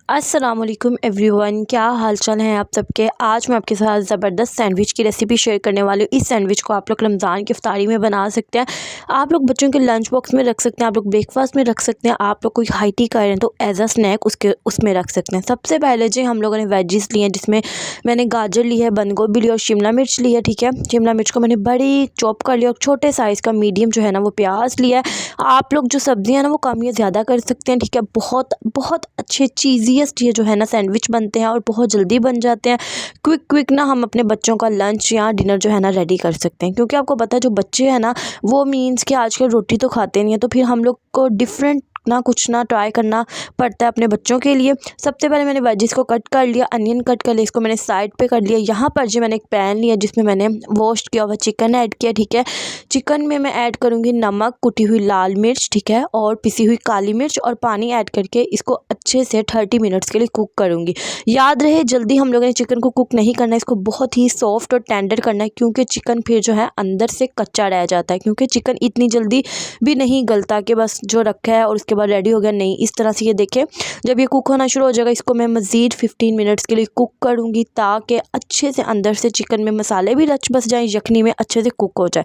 अस्सलाम वालेकुम एवरीवन, क्या हाल चाल है आप सबके। आज मैं आपके साथ ज़बरदस्त सैंडविच की रेसिपी शेयर करने वाली हूँ। इस सैंडविच को आप लोग रमज़ान की इफ्तारी में बना सकते हैं, आप लोग बच्चों के लंच बॉक्स में रख सकते हैं, आप लोग ब्रेकफास्ट में रख सकते हैं, आप लोग कोई हाई टी कर रहे हैं तो एज अ स्नैक उसमें रख सकते हैं। सबसे पहले जी हम लोगों ने वेजिस लिए हैं, जिसमें मैंने गाजर ली है, बंद गोभी ली और शिमला मिर्च ली है। ठीक है, शिमला मिर्च को मैंने बड़ी चॉप कर लिया और छोटे साइज़ का मीडियम जो है ना वो प्याज लिया है। आप लोग जो सब्जियां ना वो कम या ज़्यादा कर सकते हैं। ठीक है, बहुत बहुत अच्छे चीज़ीएस्ट ये जो है ना सैंडविच बनते हैं और बहुत जल्दी बन जाते हैं। क्विक ना हम अपने बच्चों का लंच या डिनर जो है ना रेडी कर सकते हैं, क्योंकि आपको पता है जो बच्चे हैं ना वो मीन्स कि आजकल रोटी तो खाते नहीं है, तो फिर हम लोग को डिफरेंट ना कुछ ना ट्राई करना पड़ता है अपने बच्चों के लिए। सबसे पहले मैंने वेजिस को कट कर लिया, अनियन कट कर लिया, इसको मैंने साइड पे कर लिया। यहाँ पर जी मैंने एक पैन लिया जिसमें मैंने वॉश किया हुआ चिकन ऐड किया। ठीक है, चिकन में मैं ऐड करूँगी नमक, कुटी हुई लाल मिर्च, ठीक है, और पिसी हुई काली मिर्च और पानी ऐड करके इसको अच्छे से 30 मिनट्स के लिए कुक करूँगी। याद रहे जल्दी हम लोगों ने चिकन को कुक नहीं करना है, इसको बहुत ही सॉफ्ट और टेंडर करना है, क्योंकि चिकन फिर जो है अंदर से कच्चा रह जाता है, क्योंकि चिकन इतनी जल्दी भी नहीं गलता कि बस जो रखा है और उसके बाद रेडी हो गया, नहीं। इस तरह से ये देखें, जब ये कुक होना शुरू हो जाएगा इसको मैं मज़ीद 15 मिनट्स के लिए कुक करूँगी, ताकि अच्छे से अंदर से चिकन में मसाले भी रच बस जाएँ, यखनी में अच्छे से कुक हो जाए।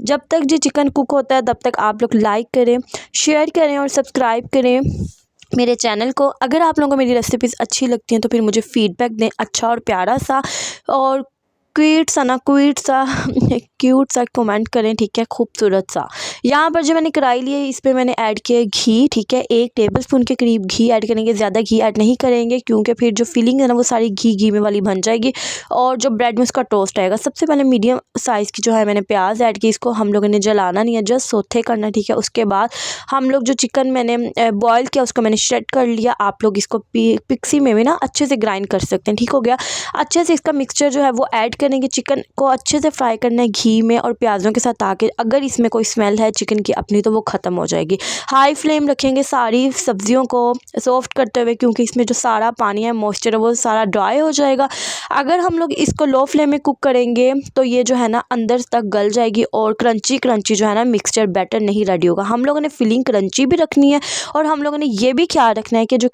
जब तक जी चिकन कुक होता है तब तक आप लोग लाइक करें, शेयर करें और सब्सक्राइब करें मेरे चैनल को। अगर आप लोगों को मेरी रेसिपीज़ अच्छी लगती हैं तो फिर मुझे फ़ीडबैक दें, अच्छा और प्यारा सा और क्यूट सा कमेंट करें। ठीक है, खूबसूरत सा। यहाँ पर जो मैंने कढ़ाई ली है इस पर मैंने ऐड किया घी। ठीक है, 1 टेबलस्पून के करीब घी ऐड करेंगे, ज़्यादा घी ऐड नहीं करेंगे, क्योंकि फिर जो फीलिंग है ना वो सारी घी में वाली बन जाएगी और जो ब्रेड में उसका टोस्ट आएगा। सबसे पहले मीडियम साइज़ की जो है मैंने प्याज ऐड की, इसको हम लोगों ने जलाना नहीं है, जस्ट सोथे करना है। ठीक है, उसके बाद हम लोग जो चिकन मैंने बॉयल किया उसको मैंने श्रेड कर लिया। आप लोग इसको पिक्सी में भी ना अच्छे से ग्राइंड कर सकते हैं। ठीक हो गया, अच्छे से इसका मिक्सचर जो है वो ऐड करेंगे। चिकन को अच्छे से फ्राई करना है घी में और प्याज़ों के साथ, ताकि अगर इसमें कोई स्मेल है चिकन की अपनी तो वो ख़त्म हो जाएगी। हाई फ्लेम रखेंगे सारी सब्जियों को सॉफ्ट करते हुए, क्योंकि इसमें जो सारा पानी है मॉइस्चर है वो सारा ड्राई हो जाएगा। अगर हम लोग इसको लो फ्लेम में कुक करेंगे तो ये जो है ना अंदर तक गल जाएगी और क्रंची जो है ना मिक्सचर बैटर नहीं रेडी होगा। हम लोगों ने फिलिंग क्रंची भी रखनी है और हम लोगों ने ये भी ख्याल रखना है कि जो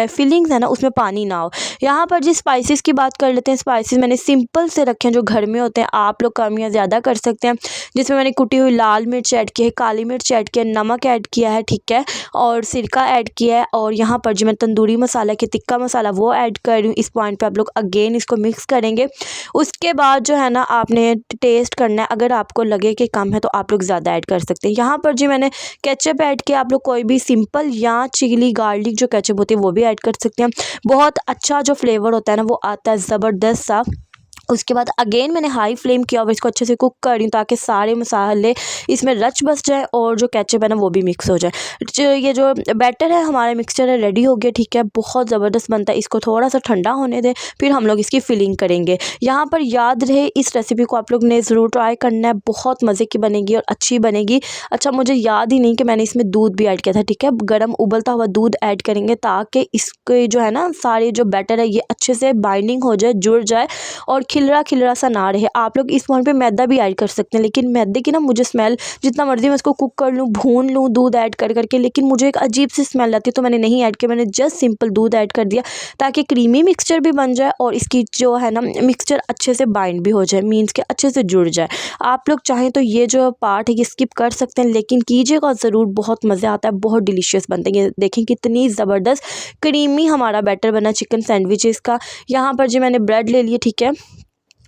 फिलिंग्स है ना उसमें पानी ना हो। यहाँ पर जी स्पाइसेस की बात कर लेते हैं। स्पाइसेस मैंने सिंपल से रखे हैं जो घर में होते हैं, आप लोग कम या ज़्यादा कर सकते हैं। जिसमें मैंने कुटी हुई लाल मिर्च ऐड की है, काली मिर्च ऐड किया है, नमक ऐड किया है, ठीक है, और सिरका ऐड किया है। और यहाँ पर जो मैं तंदूरी मसाला की टिक्का मसाला वो ऐड कर रही हूँ। इस पॉइंट पे आप लोग अगेन इसको मिक्स करेंगे। उसके बाद जो है ना आपने टेस्ट करना है, अगर आपको लगे कि कम है तो आप लोग ज़्यादा ऐड कर सकते हैं। यहाँ पर जी मैंने केचप ऐड किया, आप लोग कोई भी सिंपल या चिली गार्लिक जो केचप होती है वो भी ऐड कर सकते हैं। बहुत अच्छा जो फ्लेवर होता है ना वो आता है ज़बरदस्त सा। उसके बाद अगेन मैंने हाई फ्लेम किया और इसको अच्छे से कुक कर रही हूँ, ताकि सारे मसाले इसमें रच बस जाए और जो केचप है ना वो भी मिक्स हो जाए। ये जो बैटर है हमारा मिक्सचर है रेडी हो गया। ठीक है, बहुत ज़बरदस्त बनता है। इसको थोड़ा सा ठंडा होने दें, फिर हम लोग इसकी फिलिंग करेंगे। यहाँ पर याद रहे इस रेसिपी को आप लोग ने ज़रूर ट्राई करना है, बहुत मज़े की बनेगी और अच्छी बनेगी। अच्छा, मुझे याद ही नहीं कि मैंने इसमें दूध भी ऐड किया था। ठीक है, गर्म उबलता हुआ दूध ऐड करेंगे, ताकि इसके जो है ना सारे जो बैटर है ये अच्छे से बाइंडिंग हो जाए, जुड़ जाए और खिलरा सा ना रहे। आप लोग इस पॉइंट पे मैदा भी ऐड कर सकते हैं, लेकिन मैदे की ना मुझे स्मेल, जितना मर्जी मैं इसको कुक कर लूँ, भून लूँ दूध ऐड कर करके, लेकिन मुझे एक अजीब सी स्मेल आती है, तो मैंने नहीं ऐड किया। मैंने जस्ट सिंपल दूध ऐड कर दिया, ताकि क्रीमी मिक्सचर भी बन जाए और इसकी जो है ना मिक्सचर अच्छे से बाइंड भी हो जाए, मीन्स के अच्छे से जुड़ जाए। आप लोग चाहें तो ये जो पार्ट है ये स्किप कर सकते हैं, लेकिन कीजिएगा ज़रूर, बहुत मज़ा आता है, बहुत डिलीशियस बनते हैं। देखें कितनी ज़बरदस्त क्रीमी हमारा बैटर बना चिकन सैंडविचेस का। यहाँ पर जी मैंने ब्रेड ले लिए। ठीक है,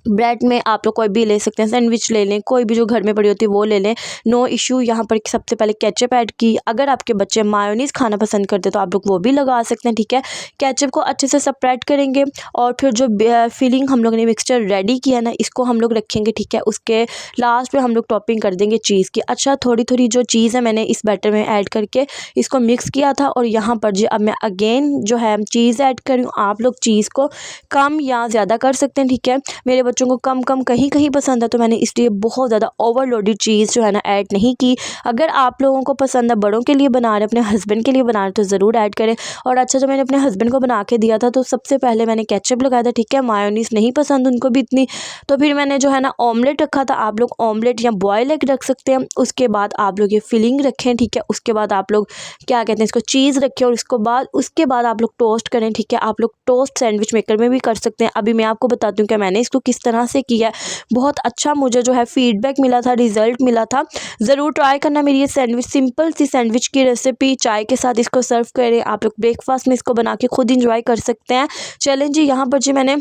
ब्रेड में आप लोग कोई भी ले सकते हैं, सैंडविच ले लें, कोई भी जो घर में पड़ी होती है वो ले लें, नो इशू। यहाँ पर सबसे पहले केचप ऐड की। अगर आपके बच्चे मायोनीज़ खाना पसंद करते तो आप लोग वो भी लगा सकते हैं। ठीक है, केचप को अच्छे से सेपरेट करेंगे और फिर जो फिलिंग हम लोग ने मिक्सचर रेडी किया ना इसको हम लोग रखेंगे। ठीक है, उसके लास्ट पे हम लोग टॉपिंग कर देंगे चीज़ की। अच्छा, थोड़ी थोड़ी जो चीज़ है मैंने इस बैटर में ऐड करके इसको मिक्स किया था, और यहाँ पर जी अब मैं अगेन जो है चीज़ ऐड कर रही हूँ। आप लोग चीज़ को कम या ज़्यादा कर सकते हैं। ठीक है, मेरे बच्चों को कम कम कहीं कहीं पसंद है, तो मैंने इसलिए बहुत ज़्यादा ओवरलोडेड चीज़ जो है ना ऐड नहीं की। अगर आप लोगों को पसंद है, बड़ों के लिए बना रहे, अपने हस्बैंड के लिए बना रहे, तो ज़रूर ऐड करें। और अच्छा, जब मैंने अपने हस्बैंड को बना के दिया था तो सबसे पहले मैंने केचप लगाया था, ठीक है। मायोनीज़ नहीं पसंद उनको भी इतनी, तो फिर मैंने जो है ना ऑमलेट रखा था। आप लोग ऑमलेट या बॉयल एग रख सकते हैं। उसके बाद आप लोग ये फिलिंग रखें, ठीक है। उसके बाद आप लोग क्या कहते हैं इसको, चीज़ रखें, और उसके बाद आप लोग टोस्ट करें, ठीक है। आप लोग टोस्ट सैंडविच मेकर में भी कर सकते हैं। अभी मैं आपको बताती हूँ कि मैंने इसको किस तरह से किया है। बहुत अच्छा मुझे जो है फीडबैक मिला था, रिज़ल्ट मिला था। ज़रूर ट्राई करना मेरी ये सैंडविच, सिंपल सी सैंडविच की रेसिपी। चाय के साथ इसको सर्व करें, आप लोग ब्रेकफास्ट में इसको बना के खुद इंजॉय कर सकते हैं। चलें जी, यहाँ पर जी मैंने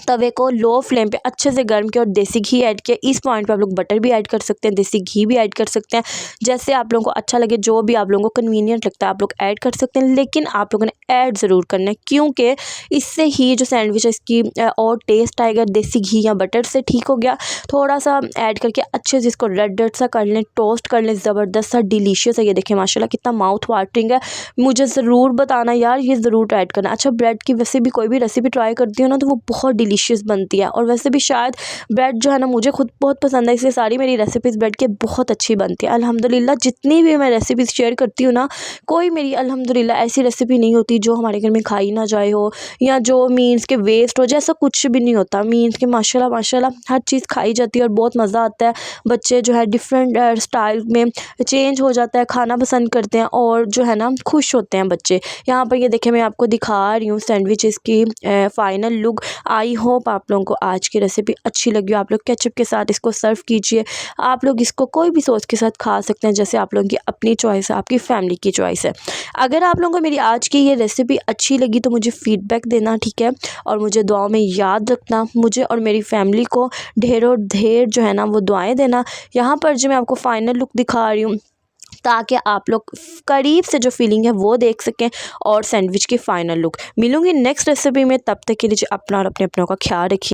तवे को लो फ्लेम पे अच्छे से गर्म किया और देसी घी ऐड किया। इस पॉइंट पे आप लोग बटर भी ऐड कर सकते हैं, देसी घी भी ऐड कर सकते हैं, जैसे आप लोगों को अच्छा लगे, जो भी आप लोगों को कन्वीनियंट लगता है आप लोग ऐड कर सकते हैं। लेकिन आप लोगों ने ऐड ज़रूर करना है, क्योंकि इससे ही जो सैंडविच है इसकी और टेस्ट आएगा। देसी घी या बटर से ठीक हो गया, थोड़ा सा ऐड करके अच्छे से इसको रेड रेड सा कर लें, टोस्ट कर लें। ज़बरदस्त सा डिलीशियस है, ये देखें माशाल्लाह कितना माउथ वाटरिंग है। मुझे ज़रूर बताना यार, ये ज़रूर ऐड करना। अच्छा, ब्रेड की वैसे भी कोई भी रेसिपी ट्राई करती हूँ ना, तो वो बहुत डिलीशियस बनती है। और वैसे भी शायद ब्रेड जो है ना मुझे खुद बहुत पसंद है, इसलिए सारी मेरी रेसिपीज़ ब्रेड के बहुत अच्छी बनती है अल्हम्दुलिल्लाह। जितनी भी मैं रेसिपीज़ शेयर करती हूँ ना, कोई मेरी अल्हम्दुलिल्लाह ऐसी रेसिपी नहीं होती जो हमारे घर में खाई ना जाए हो, या जो मीन्स के वेस्ट हो जाए, ऐसा कुछ भी नहीं होता। मीन्स के माशाल्लाह माशाल्लाह हर चीज़ खाई जाती है और बहुत मज़ा आता है। बच्चे जो है डिफरेंट स्टाइल में चेंज हो जाता है, खाना पसंद करते हैं और जो है ना खुश होते हैं बच्चे। यहाँ पर ये देखें, मैं आपको दिखा रही हूँ सैंडविचेस की फ़ाइनल लुक। आई होप आप लोगों को आज की रेसिपी अच्छी लगी हो। आप लोग केचप के साथ इसको सर्व कीजिए। आप लोग इसको कोई भी सॉस के साथ खा सकते हैं, जैसे आप लोगों की अपनी चॉइस है, आपकी फैमिली की चॉइस है। अगर आप लोगों को मेरी आज की ये रेसिपी अच्छी लगी तो मुझे फ़ीडबैक देना, ठीक है। और मुझे दुआओं में याद रखना, मुझे और मेरी फैमिली को ढेरों ढेर जो है ना वो दुआएं देना। यहाँ पर जो मैं आपको फ़ाइनल लुक दिखा रही हूँ, ताकि आप लोग करीब से जो फीलिंग है वो देख सकें, और सैंडविच की फ़ाइनल लुक। मिलूंगी नेक्स्ट रेसिपी में, तब तक के लिए अपना और अपने अपनों का ख्याल रखिए।